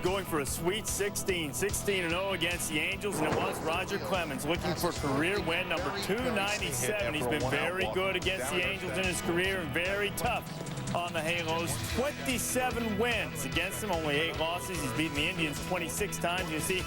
going for a sweet 16-0 against the Angels, and it was Roger Clemens looking for career win number 297. He's been very good against the Angels in his career and very tough on the Halos. 27 wins against them, only 8 losses. He's beaten the Indians 26 times. You see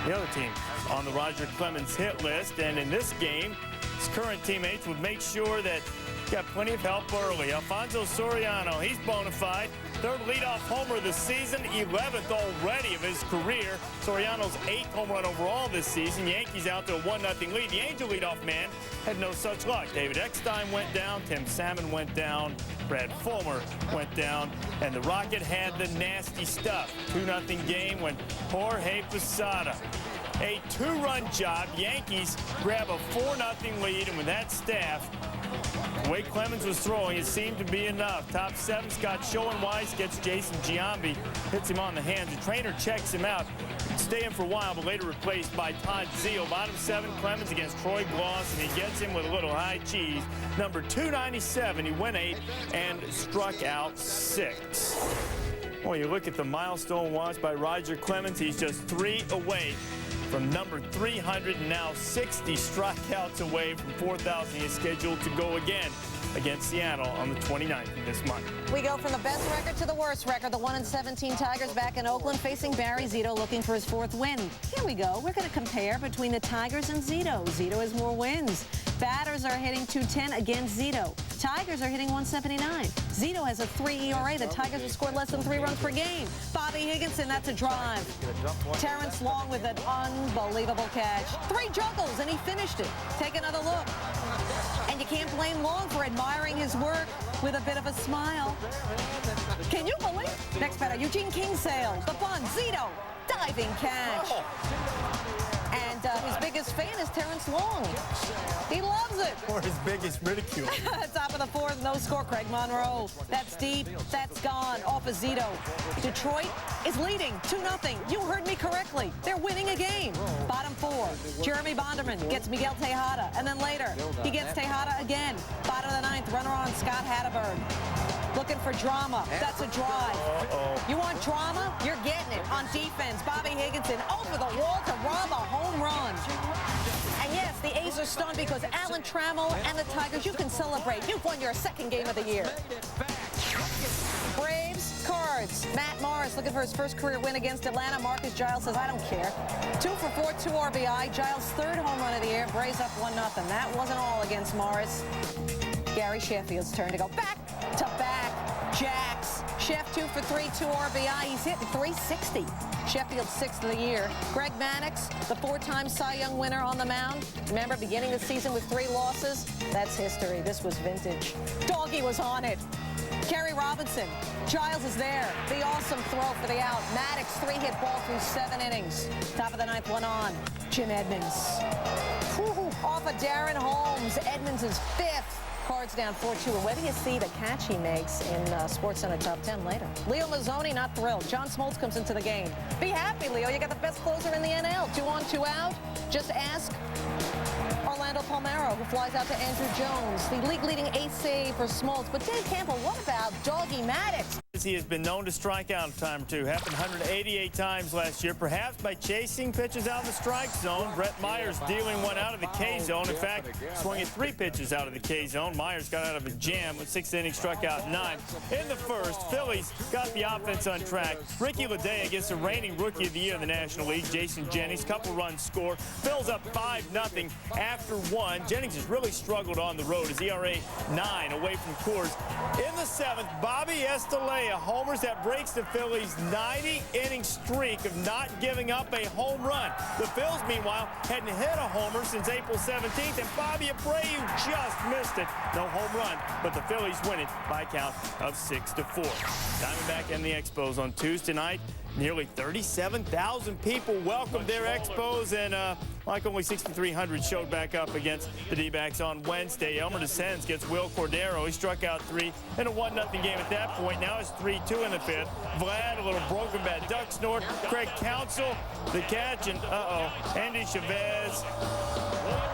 the other team on the Roger Clemens hit list, and in this game, his current teammates would make sure that he got plenty of help early. Alfonso Soriano, he's bona fide. Third leadoff homer of the season, 11th already of his career. Soriano's 8th home run overall this season. Yankees out to a 1-0 lead. The Angel leadoff man had no such luck. David Eckstein went down, Tim Salmon went down, Brad Fulmer went down, and the Rocket had the nasty stuff. 2-0 game when Jorge Posada, a 2-run job. Yankees grab a 4-0 lead, and with that staff, the way Clemens was throwing, it seemed to be enough. Top 7, Scott Schoenweiss gets Jason Giambi, hits him on the hands. The trainer checks him out. Stay in for a while, but later replaced by Todd Zeal. Bottom 7, Clemens against Troy Gloss, and he gets him with a little high cheese. Number 297, he went 8 and struck out 6. Well, you look at the milestone watch by Roger Clemens, he's just 3 away from number 300, and now 60 strikeouts away from 4,000. He is scheduled to go again against Seattle on the 29th of this month. We go from the best record to the worst record. The 1-17 Tigers back in Oakland facing Barry Zito looking for his 4th win. Here we go. We're going to compare between the Tigers and Zito. Zito has more wins. Batters are hitting .210 against Zito. Tigers are hitting .179. Zito has a 3 ERA. The Tigers have scored less than 3 runs per game. Bobby Higginson, that's a drive. Terrence Long with an unbelievable catch. 3 juggles, and he finished it. Take another look. And you can't blame Long for admiring his work with a bit of a smile. Can you believe? Next batter, Eugene Kingsale. The bunt, Zito, diving catch. And his biggest fan is Terrence Long. He loves it. Or his biggest ridicule. Top of the 4th, no score, Craig Monroe. That's deep, that's gone, off of Zito. Detroit is leading 2-0. You heard me correctly. They're winning a game. Bottom 4, Jeremy Bonderman gets Miguel Tejada, and then later, he gets Tejada again. Bottom of the 9th, runner on Scott Hatterberg. Looking for drama. That's a drive. You want drama? You're getting it. On defense, Bobby Higginson over the wall to rob a home run. And yes, the A's are stunned because Alan Trammell and the Tigers, you can celebrate. You've won your 2nd game of the year. Braves, Cards. Matt Morris looking for his 1st career win against Atlanta. Marcus Giles says, I don't care. 2 for 4, 2 RBI. Giles' 3rd home run of the year. Braves up 1-0. That wasn't all against Morris. Gary Sheffield's turn to go back-to-back jacks. Sheff 2 for 3, 2 RBI. He's hitting .360. Sheffield's 6th of the year. Greg Maddux, the 4-time Cy Young winner on the mound. Remember, beginning the season with 3 losses? That's history. This was vintage. Doggy was on it. Kerry Robinson. Giles is there. The awesome throw for the out. Maddux, 3-hit ball through 7 innings. Top of the 9th, 1 on. Jim Edmonds. Off of Darren Holmes. Edmonds is 5th. Cards down 4-2. And where do you see the catch he makes in SportsCenter Top 10 later? Leo Mazzoni not thrilled. John Smoltz comes into the game. Be happy, Leo. You got the best closer in the NL. 2 on, 2 out. Just ask Orlando Palmeiro, who flies out to Andrew Jones. The league-leading ace save for Smoltz. But Dave Campbell, what about Doggy Maddux? He has been known to strike out a time or two. Happened 188 times last year, perhaps by chasing pitches out of the strike zone. Brett Myers dealing one out of the K zone. In fact, swinging 3 pitches out of the K zone. Myers got out of a jam with 6th inning, struck out 9. In the 1st, Phillies got the offense on track. Ricky Ledea gets the reigning Rookie of the Year in the National League. Jason Jennings, couple runs score, fills up 5-0 after 1. Jennings has really struggled on the road. His ERA 9 away from Coors. In the 7th, Bobby Estalella homers. That breaks the Phillies' 90-inning streak of not giving up a home run. The Phils, meanwhile, hadn't hit a homer since April 17th, and Bobby Abreu just missed it. No home run, but the Phillies win it by a count of 6-4. Diamondback and the Expos on Tuesday night. Nearly 37,000 people welcomed their Expos, and like only 6,300 showed back up against the D-backs on Wednesday. Elmer DeSenz gets Will Cordero. He struck out 3 in a 1-0 game at that point. Now it's 3-2 in the 5th. Vlad, a little broken bat duck snort. Craig Counsell, the catch, and Andy Chavez.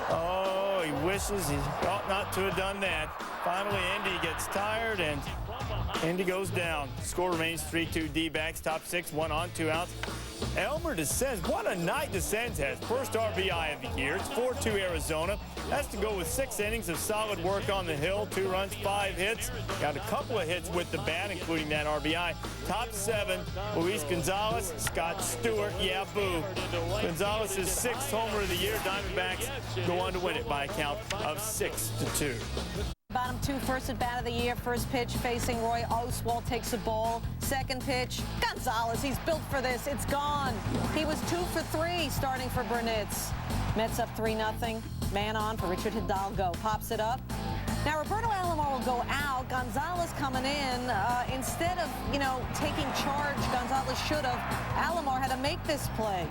Oh, he wishes he ought not to have done that. Finally, Andy gets tired, and And he goes down. Score remains 3-2 D-backs. Top 6, 1 on, 2 outs. Elmer Descends, what a night Descends has. First RBI of the year. It's 4-2 Arizona. Has to go with 6 innings of solid work on the hill. 2 runs, 5 hits. Got a couple of hits with the bat, including that RBI. Top 7, Luis Gonzalez, Scott Stewart. Yeah, boo. Gonzalez's 6th homer of the year. Diamondbacks go on to win it by a count of 6-2. Bottom 2, first at bat of the year. First pitch facing Roy Oswalt, takes the ball. Second pitch, Gonzalez, he's built for this. It's gone. He was 2 for 3 starting for Burnitz. Mets up 3-0. Man on for Richard Hidalgo. Pops it up. Now Roberto Alomar will go out. Gonzalez coming in. Instead of, taking charge, Gonzalez should have. Alomar had to make this play.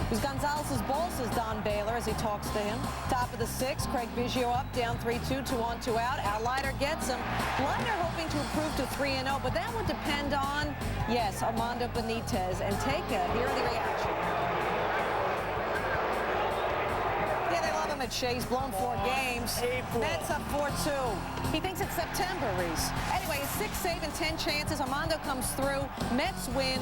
It was Gonzalez's ball, says Don Baylor as he talks to him. Top of the 6th, Craig Biggio up, down 3-2, 2 on, 2 out. Al Leiter gets him. Leiter hoping to improve to 3-0, but that would depend on, yes, Armando Benitez. And here are the reaction. Yeah, they love him at Shea. He's blown 4 games. April. Mets up 4-2. He thinks it's September, Reese. Anyway, 6 save and 10 chances. Armando comes through. Mets win.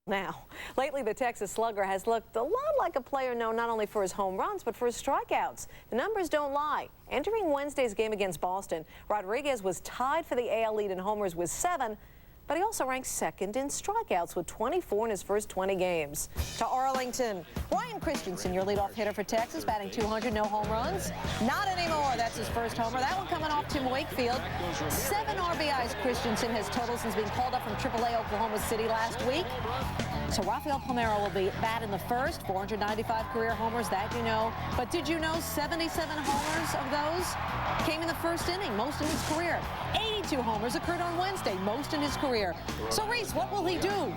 Now, lately the Texas Slugger has looked a lot like a player known not only for his home runs, but for his strikeouts. The numbers don't lie. Entering Wednesday's game against Boston, Rodriguez was tied for the AL lead in homers with 7, but he also ranks 2nd in strikeouts with 24 in his first 20 games. To Arlington, Ryan Christensen, your leadoff hitter for Texas, batting 200, no home runs. Not anymore. That's his first homer. That one coming off Tim Wakefield. 7 RBIs Christensen has totaled since being called up from AAA Oklahoma City last week. So Rafael Palmeiro will be bat in the first. 495 career homers, that you know. But did you know 77 homers of those came in the first inning, most in his career. 82 homers occurred on Wednesday, most in his career. So Reese, what will he do?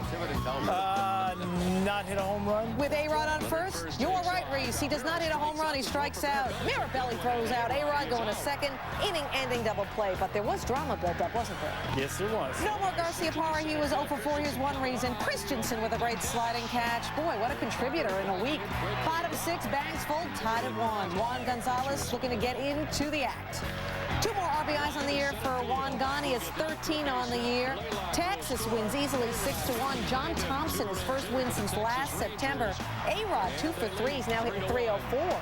Not hit a home run. With A-Rod on first? You're right, Reese. He does not hit a home run. He strikes out. Mirabelli throws out. A-Rod going to second. Inning-ending double play. But there was drama built up, wasn't there? Yes, there was. No more Garciaparra. He was 0 for 4. Here's one reason. Christensen with a great sliding catch. Boy, what a contributor in a week. Bottom 6, bags full, tied at 1. Juan Gonzalez looking to get into the act. 2 more RBIs on the year for Juan Gon. He has 13 on the year. Texas wins easily 6-1. John Thompson, his first win since last September. A-Rod 2 for 3. He's now hitting 304.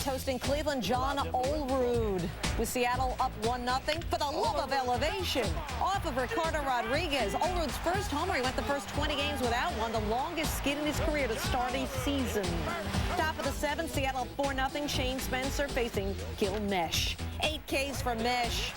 Hosting Cleveland, John Olerud with Seattle up 1-0 for the love of elevation. Off of Ricardo Rodriguez. Olerud's first homer. He went the first 20 games without one, the longest skid in his career to start a season. Top of the 7th, Seattle 4-0. Shane Spencer facing Gil Mesh. 8 Ks for Mesh.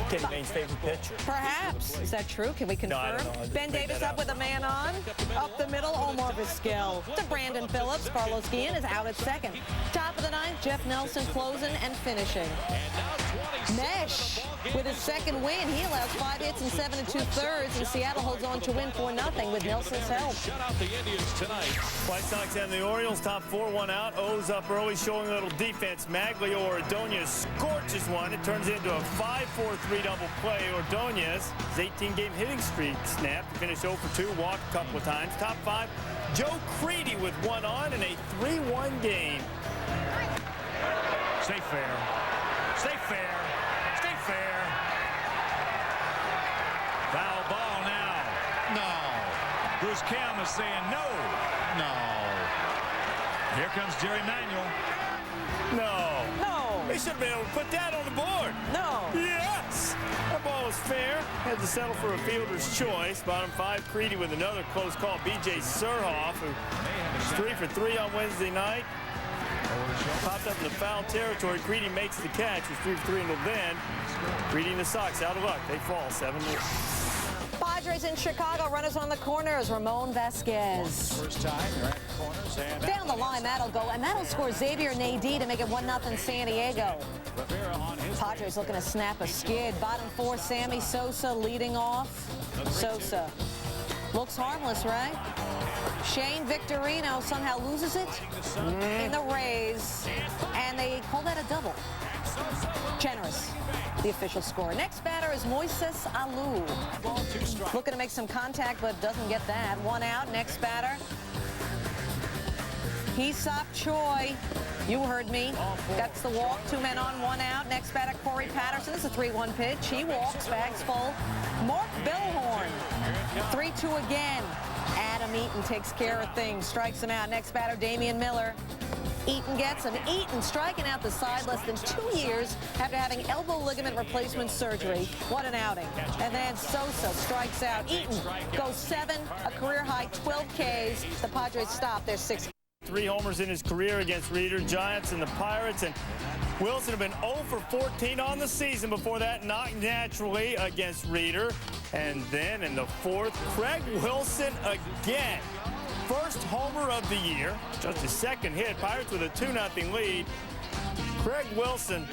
Kenny Mayne's favorite pitcher. Perhaps. Is that true? Can we confirm? No, I don't know. Ben Davis up with a man on. Up the middle, Omar Vizquel to Brandon Phillips. Carlos Guillen is out at second. Top of the 9th, Jeff Nelson closing and finishing. Mesh with his second win. He allows 5 hits and 7 2/3, and Seattle holds on to win 4-0 with Nelson's help. White Sox and the Orioles top 4, 1 out. O's up early, showing a little defense. Maglio Ordonez scorches one. It turns into a 5-4-3 double play. Ordonez, his 18-game hitting streak snapped. Finished 0 for 2, walked a couple of times. Top 5, Joe Creedy with 1 on in a 3-1 game. Stay fair. Stay fair. Stay fair. Foul ball now. No. Bruce Cam is saying no. No. Here comes Jerry Manuel. No. No. They should have been able to put that on the board. No. Yes. That ball was fair. Had to settle for a fielder's choice. Bottom 5, Creedy with another close call. B.J. Surhoff, who was 3 for 3 on Wednesday night. Popped up in the foul territory. Creedy makes the catch. He was 3 for 3 until then. Creedy and the Sox out of luck. They fall 7-1. Padres in Chicago. Runners on the corners. Ramon Vasquez. First time they're at the corners and Down the line, that'll go, and that'll score Xavier Nadie to make it 1-0 San Diego. Padres looking to snap a skid. Bottom 4, Sammy Sosa leading off. Sosa looks harmless, right? Shane Victorino somehow loses it in the Rays, and they call that a double. Generous, the official score. Next batter is Moises Alou. Looking to make some contact, but doesn't get that. 1 out. Next batter, Hee-Seop Choi. You heard me. That's the walk. 2 men on, 1 out. Next batter, Corey Patterson. This is a 3-1 pitch. He walks, bags full. Mark Bellhorn. 3-2 again. Adam Eaton takes care of things. Strikes him out. Next batter, Damian Miller. Eaton gets him. Eaton striking out the side less than 2 years after having elbow ligament replacement surgery. What an outing. And then Sosa strikes out. Eaton goes 7, a career-high 12 Ks. The Padres stop their 6. 3 homers in his career against Reader, Giants, and the Pirates. And Wilson had been 0 for 14 on the season before that, not naturally against Reader. And then in the 4th, Craig Wilson again. First homer of the year, just his 2nd hit. Pirates with a 2-0 lead. Craig Wilson,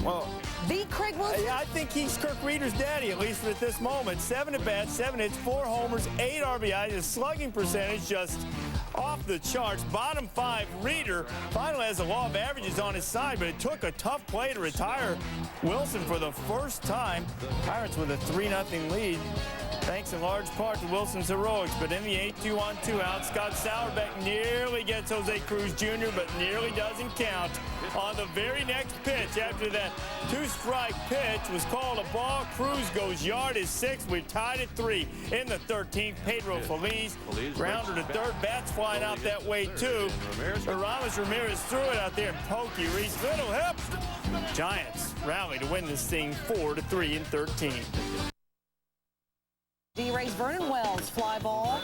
well, the Craig Wilson? I think he's Kirk Reader's daddy, at least at this moment. 7 at-bats, 7 hits, 4 homers, 8 RBIs. His slugging percentage just off the charts. Bottom 5, Reader finally has the law of averages on his side, but it took a tough play to retire Wilson for the first time. Pirates with a 3-0 lead, thanks in large part to Wilson's heroics. But in the 8-2 on 2 out, Scott Sauerbeck nearly gets Jose Cruz Jr., but nearly doesn't count. On the very next pitch, after that 2-strike pitch was called a ball, Cruz goes yard his 6th. We're tied at 3 in the 13th. Pedro Feliz grounder to third, bats flying out that way too. Ramos Ramirez threw it out there and pokey. Reese Little hip. Giants rally to win this thing 4-3 in 13. D-Rays Vernon Wells fly ball.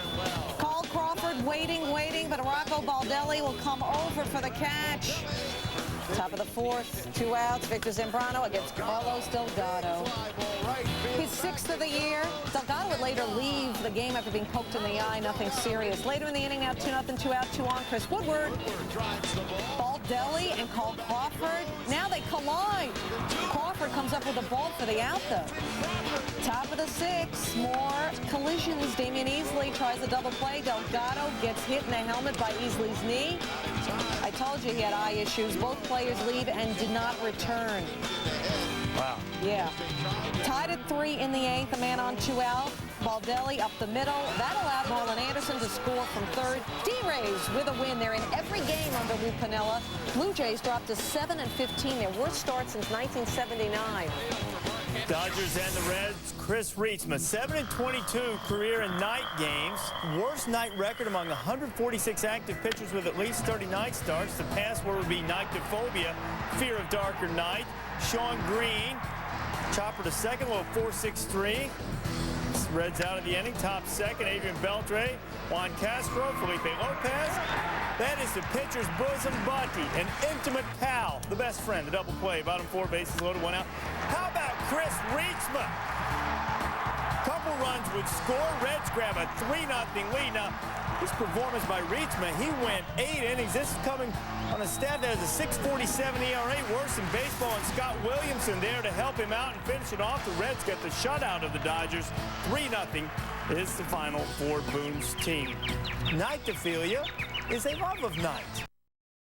Carl Crawford waiting, but Rocco Baldelli will come over for the catch. Top of the 4th, 2 outs. Victor Zambrano against Carlos Delgado. His 6th of the year. Delgado would later leave the game after being poked in the eye. Nothing serious. Later in the inning, now 2-0, 2 out, 2 on. Chris Woodward, Baldelli, and Carl Crawford. Now they collide. Crawford comes up with a ball for the out, though. Top of the 6th, more collisions. Damian Easley tries a double play. Delgado gets hit in the helmet by Easley's knee. I told you he had eye issues. Both players leave and did not return. Wow. Yeah. Tied at 3 in the 8th, a man on 2 out. Baldelli up the middle. That allowed Marlon Anderson to score from 3rd. D-Rays with a win. They're in every game under Lou Piniella. Blue Jays dropped to 7-15, their worst start since 1979. Dodgers and the Reds, Chris Reitsma, 7-22 career in night games. Worst night record among 146 active pitchers with at least 30 night starts. The password would be nyctophobia, fear of darker night. Sean Green, chopper to second, little 4-6-3. Reds out of the inning. Top 2nd, Adrian Beltre, Juan Castro, Felipe Lopez. That is the pitcher's bosom buddy, an intimate pal, the best friend. The double play, bottom 4, bases loaded, 1 out. How about Chris Reitsma? Couple runs would score. Reds grab a 3-0 lead. Now, this performance by Reitsma, he went 8 innings. This is coming on a stat that has a 6.47 ERA, worse than baseball, and Scott Williamson there to help him out and finish it off. The Reds get the shutout of the Dodgers. 3-0 is the final for Boone's team. Nyctophilia is a love of night.